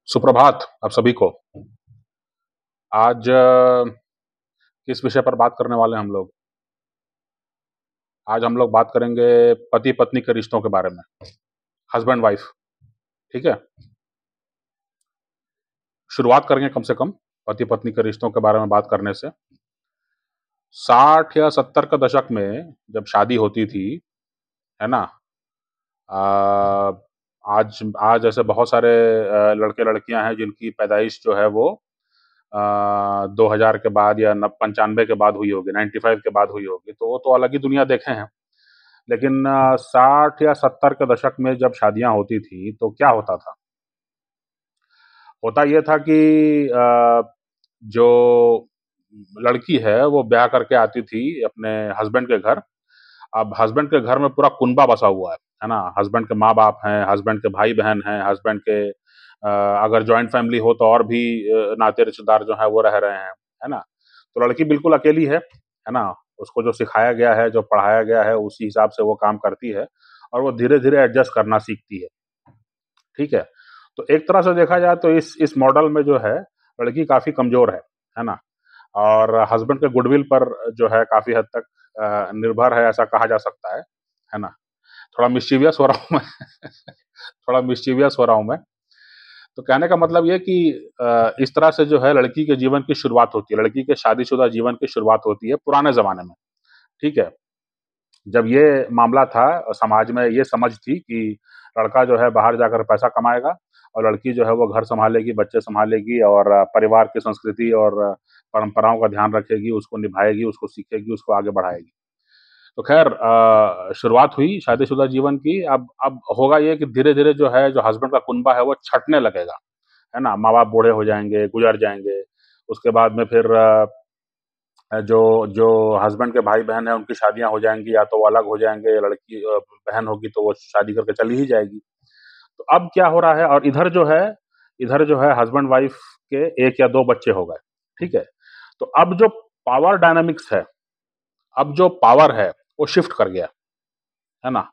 सुप्रभात आप सभी को। आज किस विषय पर बात करने वाले हैं हम लोग? आज हम लोग बात करेंगे पति पत्नी के रिश्तों के बारे में, हस्बैंड वाइफ। ठीक है, शुरुआत करेंगे कम से कम पति पत्नी के रिश्तों के बारे में बात करने से। 60 या 70 के दशक में जब शादी होती थी, है ना? आ, आज आज ऐसे बहुत सारे लड़के लड़कियां हैं जिनकी पैदाइश जो है वो 2000 के बाद या 95 के बाद हुई होगी, 95 के बाद हुई होगी, तो वो तो अलग ही दुनिया देखे हैं। लेकिन 60 या 70 के दशक में जब शादियां होती थी तो क्या होता था? होता ये था कि जो लड़की है वो ब्याह करके आती थी अपने हस्बैंड के घर। अब हस्बैंड के घर में पूरा कुनबा बसा हुआ है ना? हस्बैंड के माँ बाप हैं, हस्बैंड के भाई बहन हैं, हस्बैंड के अगर जॉइंट फैमिली हो तो और भी नाते रिश्तेदार जो है वो रह रहे हैं, है ना? तो लड़की बिल्कुल अकेली है ना? उसको जो सिखाया गया है, जो पढ़ाया गया है, उसी हिसाब से वो काम करती है और वो धीरे धीरे एडजस्ट करना सीखती है। ठीक है, तो एक तरह से देखा जाए तो इस मॉडल में जो है लड़की काफी कमजोर है ना? और हस्बैंड के गुडविल पर जो है काफी हद तक निर्भर है, ऐसा कहा जा सकता है ना? थोड़ा मिस्चीवियस हो रहा हूँ मैं थोड़ा मिस्चीवियस हो रहा हूँ मैं। तो कहने का मतलब ये कि इस तरह से जो है लड़की के जीवन की शुरुआत होती है, लड़की के शादीशुदा जीवन की शुरुआत होती है पुराने जमाने में। ठीक है, जब ये मामला था, समाज में ये समझ थी कि लड़का जो है बाहर जाकर पैसा कमाएगा और लड़की जो है वो घर संभालेगी, बच्चे संभालेगी और परिवार की संस्कृति और परंपराओं का ध्यान रखेगी, उसको निभाएगी, उसको सीखेगी, उसको आगे बढ़ाएगी। तो खैर शुरुआत हुई शादीशुदा जीवन की। अब होगा ये कि धीरे-धीरे जो है, जो हस्बैंड का कुनबा है वो छँटने लगेगा, है ना? माँ-बाप बूढ़े हो जाएँगे, गुज़र जाएँगे। उसके बाद में फिर जो जो हस्बैंड के भाई-बहन हैं उनकी शादियाँ हो जाएँगी, या तो वो अलग हो जाएँगे, लड़की बहन होगी तो वो शादी करके चली ही जाएगी। तो अब क्या हो रहा है, और इधर जो है हस्बैंड वाइफ के 1 या 2 बच्चे हो गए, ठीक है? तो अब जो पावर डायनामिक्स है, अब जो पावर है, वो शिफ्ट कर गया, है ना?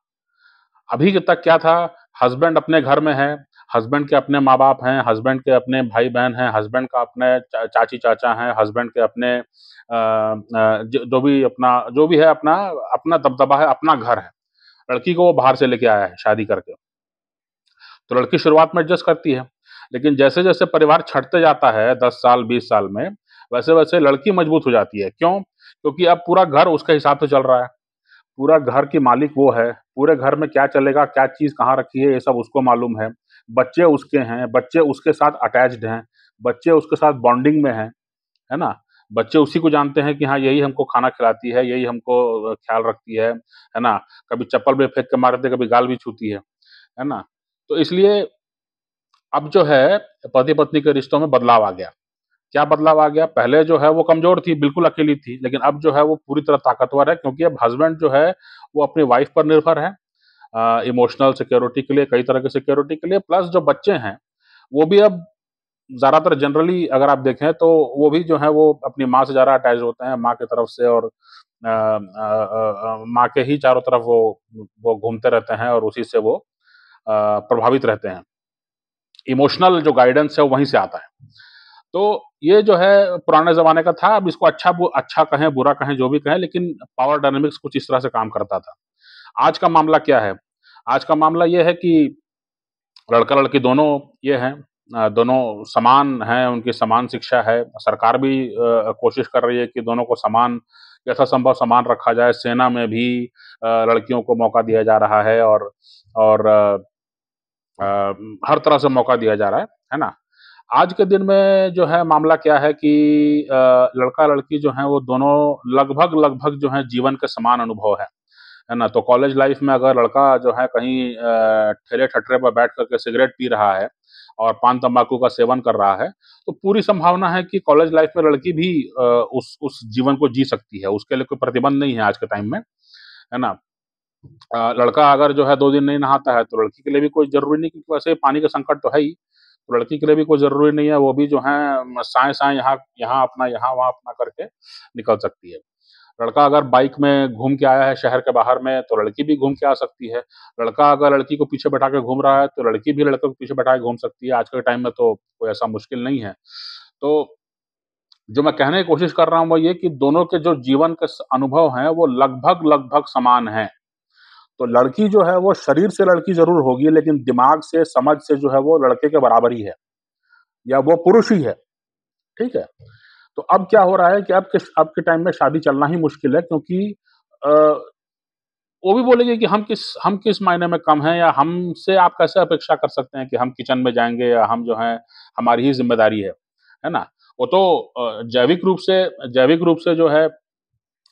अभी तक क्या था, हस्बैंड अपने घर में है, हस्बैंड के अपने माँ-बाप हैं, हस्बैंड के अपने भाई-बहन हैं, हस्बैंड का अपने चाची-चाचा हैं, हस्बैंड के अपने जो भी है अपना अपना दबदबा है, अपना घर है। लड़की को वो बाहर से लेके आया है शादी करके। तो लड़की शुरुआत में एडजस्ट करती है, लेकिन जैसे-जैसे परिवार छँटते जाता है 10 साल, 20 साल में, वैसे-वैसे लड़की मजबूत हो जाती है। क्यों? क्योंकि अब पूरा घर उसके हिसाब से चल रहा है। पूरा घर की मालिक वो है, पूरे घर में क्या चलेगा, क्या चीज़ कहाँ रखी है, ये सब उसको मालूम है। बच्चे उसके हैं, बच्चे उसके साथ अटैच्ड हैं, बच्चे उसके साथ बॉन्डिंग में हैं, है ना? बच्चे उसी को जानते हैं कि हाँ, यही हमको खाना खिलाती है, यही हमको ख़्याल रखती है ना? कभी चप्पल भी फेंक के मार देती है, कभी गाल भी छूती है ना? तो इसलिए अब जो है पति-पत्नी के रिश्तों में बदलाव आ गया। क्या बदलाव आ गया? पहले जो है वो कमज़ोर थी, बिल्कुल अकेली थी, लेकिन अब जो है वो पूरी तरह ताकतवर है, क्योंकि अब हस्बैंड जो है वो अपनी वाइफ़ पर निर्भर है। इमोशनल सिक्योरिटी के लिए, कई तरह की सिक्योरिटी के लिए, प्लस जो बच्चे हैं, वो भी अब ज़्यादातर जनरली अगर आप देखें तो वो भी जो है वो अपनी माँ से ज़्यादा अटैच्ड होते हैं, माँ की तरफ से, और माँ के ही चारों तरफ वो घूमते रहते हैं और उसी से वो प्रभावित रहते हैं। इमोशनल जो गाइडेंस है वो वहीं से आता है। तो ये जो है पुराने ज़माने का था, अब इसको अच्छा कहें, बुरा कहें, जो भी कहें, लेकिन पावर डायनामिक्स कुछ इस तरह से काम करता था। आज का मामला क्या है? आज का मामला ये है कि लड़का-लड़की दोनों ये हैं, दोनों समान हैं, उनकी समान शिक्षा है। सरकार भी कोशिश कर रही है कि दोनों को समान, यथासंभव समान रखा जाए। सेना में भी लड़कियों को मौका दिया जा रहा है और अ, हर तरह से मौका दिया जा रहा है ना? आज के दिन में जो है मामला क्या है कि लड़का-लड़की जो हैं वो दोनों लगभग-लगभग जो हैं जीवन के समान अनुभव है ना? तो कॉलेज लाइफ़ में अगर लड़का जो है कहीं ठेले-ठटरे पर बैठ कर के सिगरेट पी रहा है और पान-तम्बाकू का सेवन कर रहा है, तो पूरी संभावना है कि कॉलेज लाइफ़ में लड़की भी उस जीवन को जी सकती है। उसके लिए कोई प्रतिबंध नहीं है आज के टाइम में, है ना? लड़का अगर जो है 2 दिन नहीं नहाता है, तो लड़की के लिए भी कोई ज़रूरी नहीं, क्योंकि वैसे ही पानी का संकट तो है ही। तो लड़की के लिए भी कोई ज़रूरी नहीं है, वो भी जो है साएँ-साएँ यहाँ यहाँ अपना, यहाँ-वहाँ अपना करके निकल सकती है। लड़का अगर बाइक में घूम के आया है शहर के बाहर में, तो लड़की भी घूम के आ सकती है। लड़का अगर लड़की को पीछे बैठा के घूम रहा है, तो लड़की भी लड़के को पीछे बैठा के घूम सकती है। आज के टाइम में तो कोई ऐसा मुश्किल नहीं है। तो जो मैं कहने की कोशिश कर रहा हूँ वो ये कि दोनों के जो जीवन के अनुभव हैं वो लगभग लगभग समान हैं। तो लड़की जो है वो शरीर से लड़की जरूर होगी, लेकिन दिमाग से, समझ से जो है वो लड़के के बराबर ही है, या वो पुरुष ही है। ठीक है। तो अब क्या हो रहा है कि अब के टाइम में शादी चलना ही मुश्किल है, क्योंकि अ, वो भी बोलेंगे कि हम किस मायने में कम हैं, या हमसे आप कैसे अपेक्षा कर सकते हैं कि हम किचन में जाएंगे, या हम जो है हमारी ही जिम्मेदारी है ना। वो तो जैविक रूप से जो है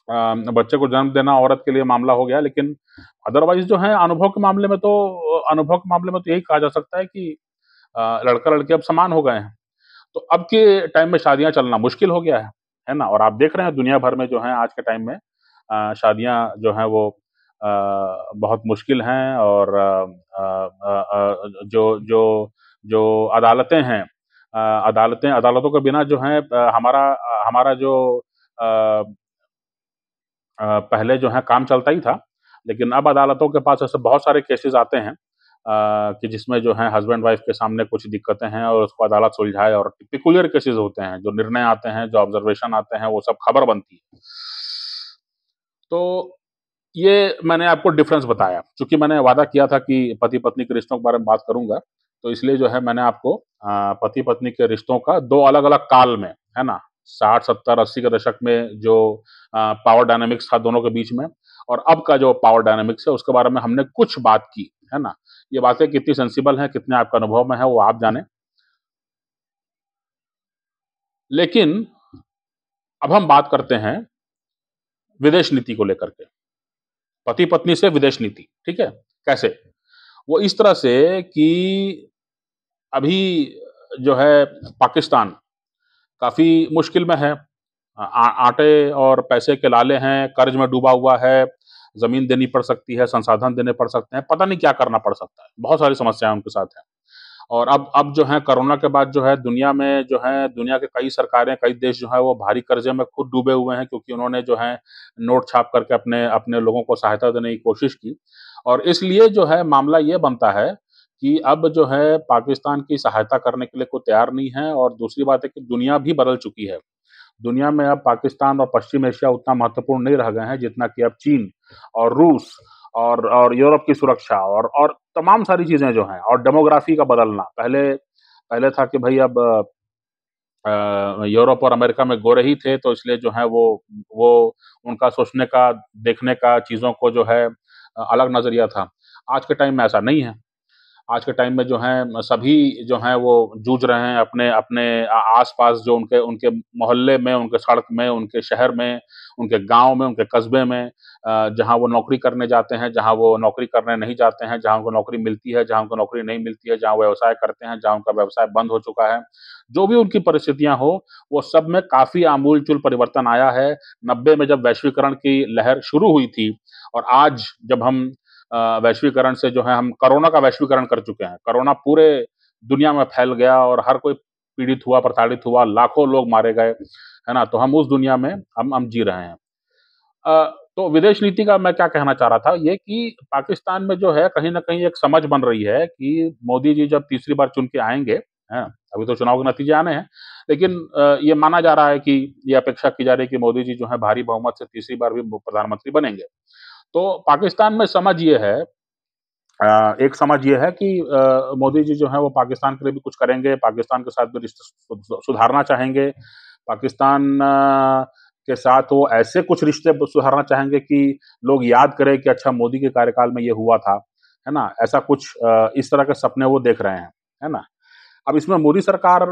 बच्चे को जन्म देना औरत के लिए मामला हो गया, लेकिन अदरवाइज जो है अनुभव के मामले में तो यही कहा जा सकता है कि लड़का लड़की अब समान हो गए हैं। तो अब के टाइम में शादियां चलना मुश्किल हो गया है ना। और आप देख रहे हैं दुनिया भर में जो है आज के टाइम में शादियां जो हैं वो बहुत मुश्किल हैं। और जो जो जो अदालतें हैं, अदालतों के बिना जो है हमारा जो अ, पहले जो है काम चलता ही था, लेकिन अब अदालतों के पास ऐसे बहुत सारे केसेस आते हैं कि जिसमें जो है हस्बैंड वाइफ के सामने कुछ दिक्कतें हैं और उसको अदालत सुलझाए, और पिकुलियर केसेस होते हैं, जो निर्णय आते हैं, जो ऑब्जर्वेशन आते हैं, वो सब खबर बनती है। तो ये मैंने आपको डिफरेंस बताया, चूंकि मैंने वादा किया था कि पति पत्नी के रिश्तों के बारे में बात करूंगा, तो इसलिए जो है मैंने आपको पति पत्नी के रिश्तों का दो अलग अलग काल में, है ना, 60 70 80 के दशक में जो पावर डायनामिक्स था दोनों के बीच में, और अब का जो पावर डायनामिक्स है उसके बारे में हमने कुछ बात की, है ना। ये बातें कितनी सेंसिबल हैं, कितने आपका अनुभव में है, वो आप जाने। लेकिन अब हम बात करते हैं विदेश नीति को लेकर के, पति पत्नी से विदेश नीति। ठीक है। कैसे? वो इस तरह से कि अभी जो है पाकिस्तान काफी मुश्किल में है। आटे और पैसे के लाले हैं, कर्ज में डूबा हुआ है, जमीन देनी पड़ सकती है, संसाधन देने पड़ सकते हैं, पता नहीं क्या करना पड़ सकता है, बहुत सारी समस्याएं उनके साथ हैं। और अब जो है कोरोना के बाद जो है दुनिया में जो है दुनिया के कई सरकारें, कई देश जो है वो भारी कर्जे में खुद डूबे हुए हैं, क्योंकि उन्होंने जो है नोट छाप करके अपने अपने लोगों को सहायता देने की कोशिश की। और इसलिए जो है मामला ये बनता है कि अब जो है पाकिस्तान की सहायता करने के लिए कोई तैयार नहीं है। और दूसरी बात है कि दुनिया भी बदल चुकी है। दुनिया में अब पाकिस्तान और पश्चिम एशिया उतना महत्वपूर्ण नहीं रह गए हैं जितना कि अब चीन और रूस और यूरोप की सुरक्षा और तमाम सारी चीजें जो हैं, और डेमोग्राफी का बदलना। पहले पहले था कि भाई अब यूरोप और अमेरिका में गोरे ही थे, तो इसलिए जो है वो उनका सोचने का, देखने का, चीजों को जो है अलग नजरिया था। आज के टाइम में ऐसा नहीं है। आज के टाइम में जो है सभी जो हैं वो जूझ रहे हैं अपने अपने आसपास, जो उनके उनके मोहल्ले में, उनके सड़क में, उनके शहर में, उनके गांव में, उनके कस्बे में, जहां वो नौकरी करने जाते हैं, जहां वो नौकरी करने नहीं जाते हैं, जहां उनको नौकरी मिलती है, जहां उनको नौकरी नहीं मिलती है, जहां वो व्यवसाय करते हैं, जहां उनका व्यवसाय बंद हो चुका है, जो भी उनकी परिस्थितियां हो, वो सब में काफी आमूलचूल परिवर्तन आया है। 90 में जब वैश्वीकरण की लहर शुरू हुई थी, और आज जब हम वैश्वीकरण से जो है हम कोरोना का वैश्वीकरण कर चुके हैं। कोरोना पूरे दुनिया में फैल गया और हर कोई पीड़ित हुआ, प्रताड़ित हुआ, लाखों लोग मारे गए, है ना। तो हम उस दुनिया में हम जी रहे हैं। तो विदेश नीति का मैं क्या कहना चाह रहा था, ये कि पाकिस्तान में जो है कहीं न कहीं एक समझ बन रही है कि मोदी जी जब तीसरी बार चुन के आएँगे, हैं, अभी तो चुनाव के नतीजे आने हैं, लेकिन ये माना जा रहा है कि ये अपेक्षा की जा रही है कि मोदी जी जो है भारी बहुमत से तीसरी बार भी प्रधानमंत्री बनेंगे। तो पाकिस्तान में समझ ये है, एक समझ ये है कि मोदी जी जो है वो पाकिस्तान के लिए भी कुछ करेंगे, पाकिस्तान के साथ भी रिश्ते सुधारना चाहेंगे। पाकिस्तान के साथ वो ऐसे कुछ रिश्ते सुधारना चाहेंगे कि लोग याद करें कि अच्छा मोदी के कार्यकाल में ये हुआ था, है ना? ऐसा कुछ इस तरह के सपने वो देख रहे हैं, है ना? अब इसमें मोदी सरकार,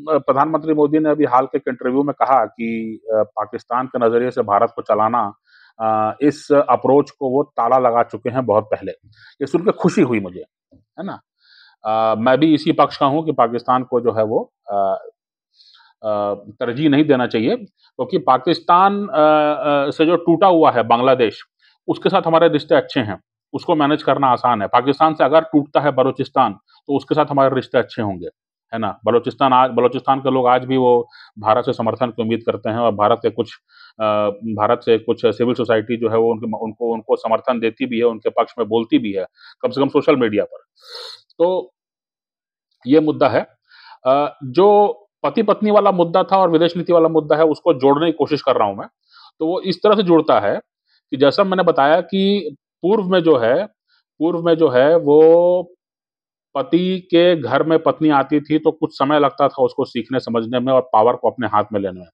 प्रधानमंत्री मोदी ने अभी हाल के एक इंटरव्यू में कहा कि पाकिस्तान के नज़रिए से भारत को चलाना, इस अप्रोच को वो ताला लगा चुके हैं बहुत पहले। ये सुन के खुशी हुई मुझे, है ना? मैं भी इसी पक्ष का हूँ कि पाकिस्तान को जो है वो तरजीह नहीं देना चाहिए, क्योंकि पाकिस्तान से जो टूटा हुआ है बांग्लादेश, उसके साथ हमारे रिश्ते अच्छे हैं, उसको मैनेज करना आसान है। पाकिस्तान से अगर टूटता है बलूचिस्तान, तो उसके साथ हमारे रिश्ते अच्छे होंगे, है ना? बलूचिस्तान के लोग आज भी वो भारत से समर्थन की उम्मीद करते हैं, और भारत के कुछ भारत से कुछ सिविल सोसाइटी जो है वो उनके उनको उनको समर्थन देती भी है, उनके पक्ष में बोलती भी है, कम से कम सोशल मीडिया पर। तो ये मुद्दा है। जो पति-पत्नी वाला मुद्दा था और विदेश नीति वाला मुद्दा है, उसको जोड़ने की कोशिश कर रहा हूँ मैं। तो वो इस तरह से जुड़ता है कि जैसा मैंने बताया कि पूर्व में जो है वो पति के घर में पत्नी आती थी, तो कुछ समय लगता था उसको सीखने समझने में और पावर को अपने हाथ में लेने में।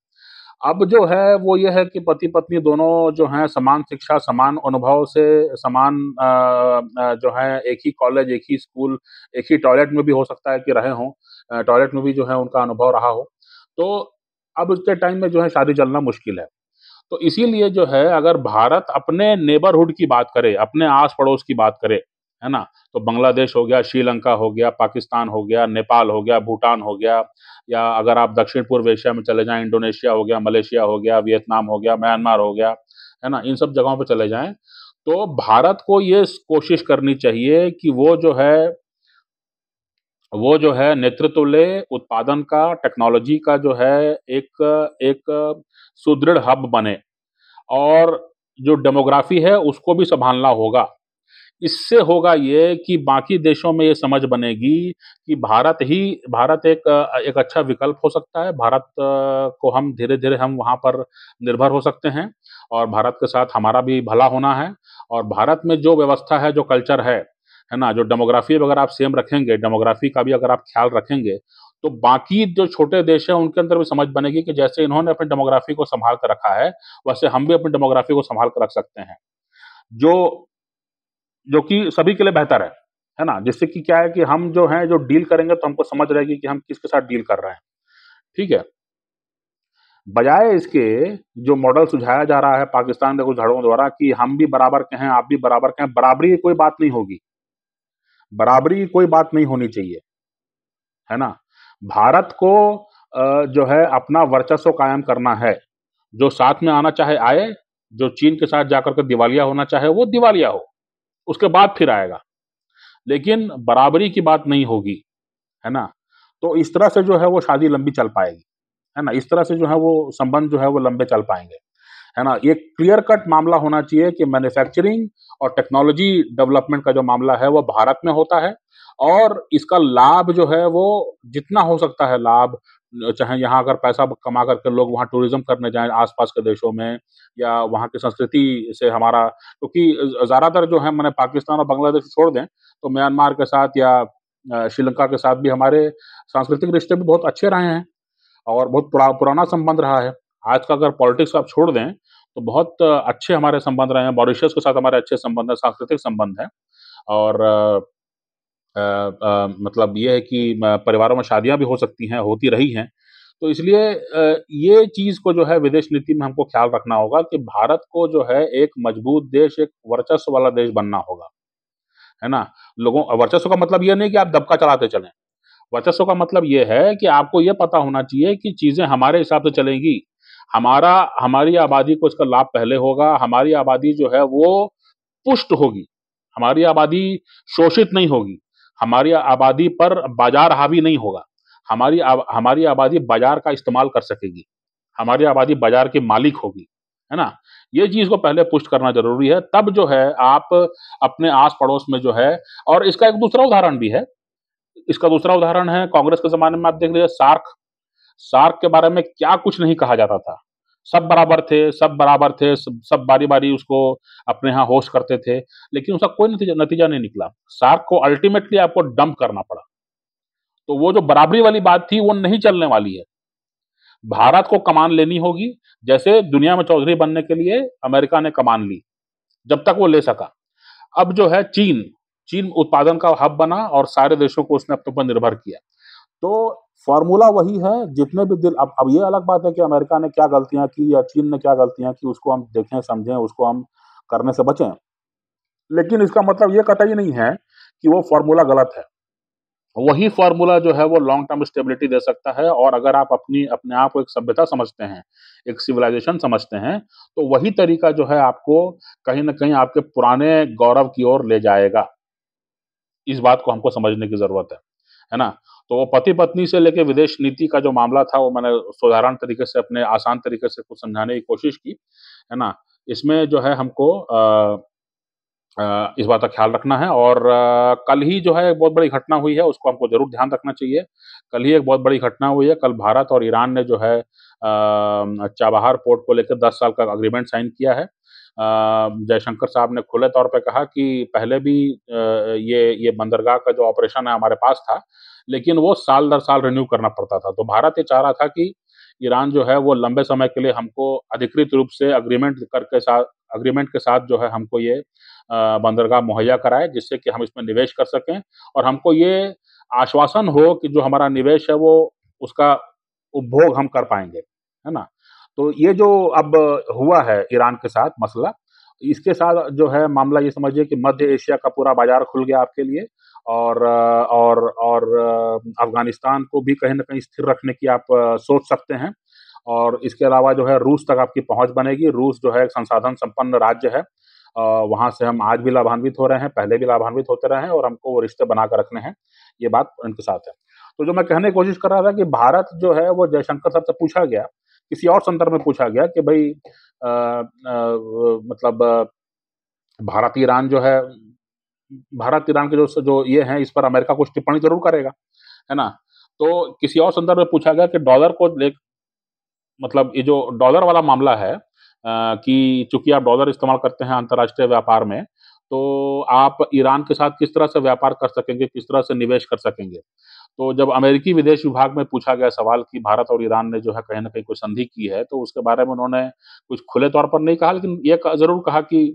अब जो है वो ये है कि पति-पत्नी दोनों जो हैं समान शिक्षा, समान अनुभव से समान जो है एक ही कॉलेज, एक ही स्कूल, एक ही टॉयलेट में भी हो सकता है कि रहे हों। टॉयलेट में भी जो है उनका अनुभव रहा हो। तो अब के टाइम में जो है शादी चलना मुश्किल है। तो इसीलिए जो है अगर भारत अपने नेबरहुड की बात करे, अपने आस-पड़ोस की बात करे, है ना? तो बांग्लादेश हो गया, श्रीलंका हो गया, पाकिस्तान हो गया, नेपाल हो गया, भूटान हो गया या अगर आप दक्षिण-पूर्व एशिया में चले जाएँ, इंडोनेशिया हो गया, मलेशिया हो गया, वियतनाम हो गया, म्यांमार हो गया, है ना? इन सब जगहों पे चले जाएँ, तो भारत को ये स कोशिश करनी चाहिए कि वो जो है नेतृत्व ले, उत्पादन का, टेक्नोलॉजी का जो है एक एक सुदृढ़ हब बने। और जो डेमोग्राफ़ी है उसको भी सँभालना होगा। इससे होगा ये कि बाकी देशों में ये समझ बनेगी कि भारत एक अच्छा विकल्प हो सकता है। भारत को हम धीरे-धीरे हम वहाँ पर निर्भर हो सकते हैं और भारत के साथ हमारा भी भला होना है और भारत में जो व्यवस्था है, जो कल्चर है ना? जो डेमोग्राफ़ी अगर आप सेम रखेंगे, डेमोग्राफ़ी का भी अगर आप ख़्याल रखेंगे, तो बाकी जो छोटे देश हैं उनके अंदर भी समझ बनेगी कि जैसे इन्होंने अपनी डेमोग्राफ़ी को सँभाल कर रखा है, वैसे हम भी अपनी डेमोग्राफ़ी को सँभाल कर रख सकते हैं। जो जो कि सभी के लिए बेहतर है ना? जिससे कि क्या है कि हम जो हैं, जो डील करेंगे तो हमको समझ रहेगी कि हम किसके साथ डील कर रहे हैं, ठीक है? बजाए इसके जो मॉडल सुझाया जा रहा है पाकिस्तान के कुछ धड़ों द्वारा कि हम भी बराबर के हैं, आप भी बराबर के हैं, बराबरी की कोई बात नहीं होगी। बराबरी की कोई बात नहीं होनी चाहिए, है ना? भारत को जो है अपना वर्चस्व कायम करना है। जो साथ में आना चाहे आए, जो चीन के साथ जाकर के दिवालिया होना चाहे वो दिवालिया हो, उसके बाद फिर आएगा। लेकिन बराबरी की बात नहीं होगी, है ना? तो इस तरह से जो है वो शादी लंबी चल पाएगी, है ना? इस तरह से जो है वो संबंध जो है वो लंबे चल पाएँगे, है ना? एक क्लियर कट मामला होना चाहिए कि मैन्युफैक्चरिंग और टेक्नोलॉजी डेवलपमेंट का जो मामला है वो भारत में होता है और इसका लाभ जो है वो जितना हो सकता है लाभ चाहे यहाँ अगर पैसा कमा करके लोग वहाँ टूरिज़्म करने जाएँ आस-पास के देशों में या वहाँ की संस्कृति से हमारा क्योंकि ज़्यादातर जो है माने पाकिस्तान और बांग्लादेश छोड़ दें, तो म्यांमार के साथ या श्रीलंका के साथ भी हमारे सांस्कृतिक रिश्ते भी बहुत अच्छे रहे हैं और बहुत पुराना संबंध रहा है। आज का अगर पॉलिटिक्स आप छोड़ दें, तो बहुत अच्छे हमारे संबंध रहे हैं, मॉरिशस के साथ हमारे अच्छे संबंध हैं, सांस्कृतिक संबंध हैं और मतलब ये है कि परिवारों में शादियाँ भी हो सकती हैं, होती रही हैं। तो इसलिए ये चीज़ को जो है विदेश नीति में हमको ख़्याल रखना होगा कि भारत को जो है एक मजबूत देश, एक वर्चस्व वाला देश बनना होगा, है ना? वर्चस्व का मतलब ये नहीं कि आप दबका चलाते चलें। वर्चस्व का मतलब ये है कि आपको ये पता होना चाहिए कि चीज़ें हमारे हिसाब से चलेंगी। हमारी आबादी को इसका लाभ पहले होगा, हमारी आबादी जो है वो पुष्ट होगी, हमारी आबादी शोषित नहीं होगी, हमारी आबादी पर बाज़ार हावी नहीं होगा, हमारी आबादी बाज़ार का इस्तेमाल कर सकेगी, हमारी आबादी बाज़ार की मालिक होगी, है ना? ये चीज़ को पहले पुष्ट करना ज़रूरी है, तब जो है आप अपने आस-पड़ोस में जो है और इसका एक दूसरा उदाहरण भी है। इसका दूसरा उदाहरण है कांग्रेस के ज़माने में आप देख लीजिए सार्क, सार्क के बारे में क्या कुछ नहीं कहा जाता था। सब बराबर थे, सब बारी-बारी उसको अपने यहाँ होस्ट करते थे, लेकिन उसका कोई नतीजा नतीजा नहीं निकला। सार्क को अल्टीमेटली आपको डंप करना पड़ा। तो वो जो बराबरी वाली बात थी वो नहीं चलने वाली है। भारत को कमान लेनी होगी, जैसे दुनिया में चौधरी बनने के लिए अमेरिका ने कमान ली, जब तक वो ले सका। अब जो है चीन उत्पादन का हब बना और सारे देशों को उसने अपने ऊपर निर्भर किया। तो फ़ॉर्मूला वही है जितने भी अब ये अलग बात है कि अमेरिका ने क्या गलतियाँ की या चीन ने क्या गलतियाँ की उसको हम देखें, समझें, उसको हम करने से बचें। लेकिन इसका मतलब ये कतई नहीं है कि वो फ़ॉर्मूला गलत है। वही फ़ॉर्मूला जो है वो लॉन्ग टर्म स्टेबिलिटी दे सकता है और अगर आप अपने आप को एक सभ्यता समझते हैं, एक सिविलाइज़ेशन समझते हैं, तो वही तरीका जो है आपको कहीं न कहीं आपके पुराने गौरव की ओर ले जाएगा। इस बात को हमको समझने की ज़रूरत है। है ना? तो वो पति-पत्नी से लेके विदेश नीति का जो मामला था, वो मैंने साधारण तरीके से अपने आसान तरीके से कुछ समझाने की कोशिश की, है ना? इसमें जो है हमको इस बात का ख्याल रखना है और कल ही जो है एक बहुत बड़ी घटना हुई है, उसको हमको ज़रूर ध्यान रखना चाहिए। कल ही एक बहुत बड़ी घटना हुई है, कल भारत और ईरान ने जो है चाबहार पोर्ट को लेकर 10 साल का एग्रीमेंट साइन किया है। जयशंकर साहब ने खुले तौर पे कहा कि पहले भी ये बंदरगाह का जो ऑपरेशन है हमारे पास था, लेकिन वो साल दर साल रिन्यू करना पड़ता था। तो भारत ये चाह रहा था कि ईरान जो है वो लंबे समय के लिए हमको अधिकृत रूप से एग्रीमेंट के साथ जो है हमको ये बंदरगाह मुहैया कराए, जिससे कि हम इसमें निवेश कर सकें और हमको ये आश्वासन हो कि जो हमारा निवेश है वो उसका उपभोग हम कर पाएँगे, है ना? तो ये जो अब हुआ है ईरान के साथ मसला, इसके साथ जो है मामला ये समझिए कि मध्य एशिया का पूरा बाज़ार खुल गया आपके लिए और अफ़गानिस्तान को भी कहीं न कहीं स्थिर रखने की आप सोच सकते हैं और इसके अलावा जो है रूस तक आपकी पहुँच बनेगी। रूस जो है एक संसाधन संपन्न राज्य है। वहाँ से हम आज भी लाभान्वित हो रहे हैं, पहले भी लाभान्वित होते रहे हैं और हमको वो रिश्ते बना कर रखने हैं, ये बात उनके साथ है। तो जो मैं कहने की कोशिश कर रहा था कि भारत जो है वो जयशंकर साहब से पूछा गया, किसी और संदर्भ में पूछा गया कि भई मतलब भारत-ईरान जो है भारत-ईरान के जो ये हैं, इस पर अमेरिका कुछ टिप्पणी ज़रूर करेगा, है ना? तो किसी और संदर्भ में पूछा गया कि डॉलर को ले मतलब ये जो डॉलर वाला मामला है कि चूँकि आप डॉलर इस्तेमाल करते हैं अंतर्राष्ट्रीय व्यापार में, तो आप ईरान के साथ किस तरह से व्यापार कर सकेंगे, किस तरह से निवेश कर सकेंगे? तो जब अमेरिकी विदेश विभाग में पूछा गया सवाल कि भारत और ईरान ने जो है कहीं न कहीं कोई संधि की है, तो उसके बारे में उन्होंने कुछ खुले तौर पर नहीं कहा, लेकिन ये ज़रूर कहा कि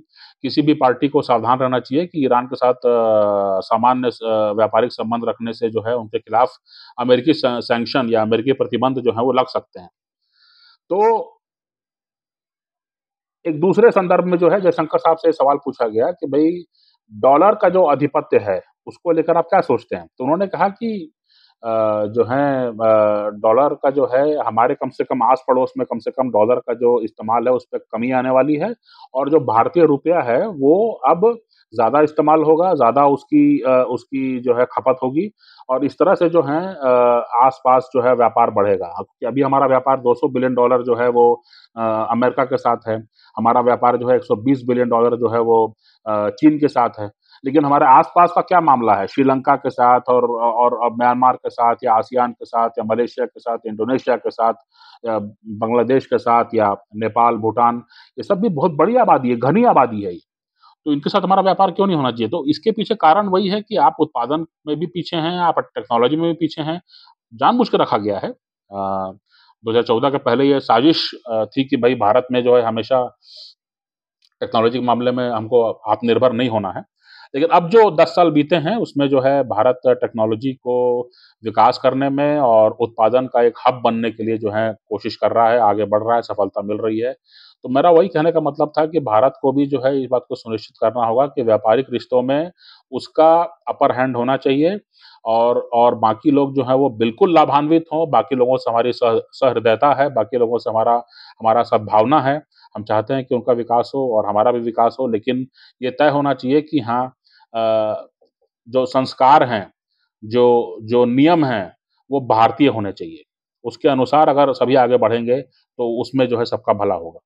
किसी भी पार्टी को सावधान रहना चाहिए कि ईरान के साथ सामान्य व्यापारिक संबंध रखने से जो है उनके खिलाफ अमेरिकी सैंक्शन या अमेरिकी प्रतिबंध जो हैं वो लग सकते हैं। तो एक दूसरे संदर्भ में जो है जयशंकर साहब से सवाल पूछा गया कि भई डॉलर का जो आधिपत्य है, उसको लेकर आप क्या सोचते हैं? तो उन्होंने कहा कि जो है डॉलर का जो है हमारे कम से कम आस-पड़ोस में कम से कम डॉलर का जो इस्तेमाल है, उसपे कमी आने वाली है और जो भारतीय रुपया है, वो अब ज़्यादा इस्तेमाल होगा, ज़्यादा उसकी जो है खपत होगी और इस तरह से जो है आस-पास जो है व्यापार बढ़ेगा। क्योंकि अभी हमारा व्यापार $200 बिलियन जो है वो अमेरिका के साथ है। हमारा व्यापार जो है $120 बिलियन जो है वो चीन के साथ है। लेकिन हमारे आस-पास का क्या मामला है? श्रीलंका के साथ और म्यांमार के साथ या आसियान के साथ या मलेशिया के साथ, इंडोनेशिया के साथ या बांग्लादेश के साथ या नेपाल, भूटान, ये सब भी बहुत बड़ी आबादी है, घनी आबादी है ये। तो इनके साथ हमारा व्यापार क्यों नहीं होना चाहिए? तो इसके पीछे कारण वही है कि आप उत्पादन में भी पीछे हैं, आप टेक्नोलॉजी में भी पीछे हैं, जानबूझ के रखा गया है। 2014 के पहले ये साजिश थी कि भई भारत में जो है हमेशा टेक्नोलॉजी के मामले में हमको आत्मनिर्भर नहीं होना है। लेकिन अब जो 10 साल बीते हैं, उसमें जो है भारत टेक्नोलॉजी को विकास करने में और उत्पादन का एक हब बनने के लिए जो है कोशिश कर रहा है, आगे बढ़ रहा है, सफलता मिल रही है। तो मेरा वही कहने का मतलब था कि भारत को भी जो है इस बात को सुनिश्चित करना होगा कि व्यापारिक रिश्तों में उसका अपर हैंड होना चाहिए और बाकी लोग जो हैं वो बिल्कुल लाभान्वित हों, बाकी लोगों से हमारी सहृदयता है, बाकी लोगों से हमारा हमारा सद्भावना है। हम चाहते हैं कि उनका विकास हो और हमारा भी विकास हो, लेकिन ये तय होना चाहिए कि हाँ जो संस्कार हैं, जो जो नियम हैं, वो भारतीय होने चाहिए। उसके अनुसार अगर सभी आगे बढ़ेंगे, तो उसमें जो है सबका भला होगा।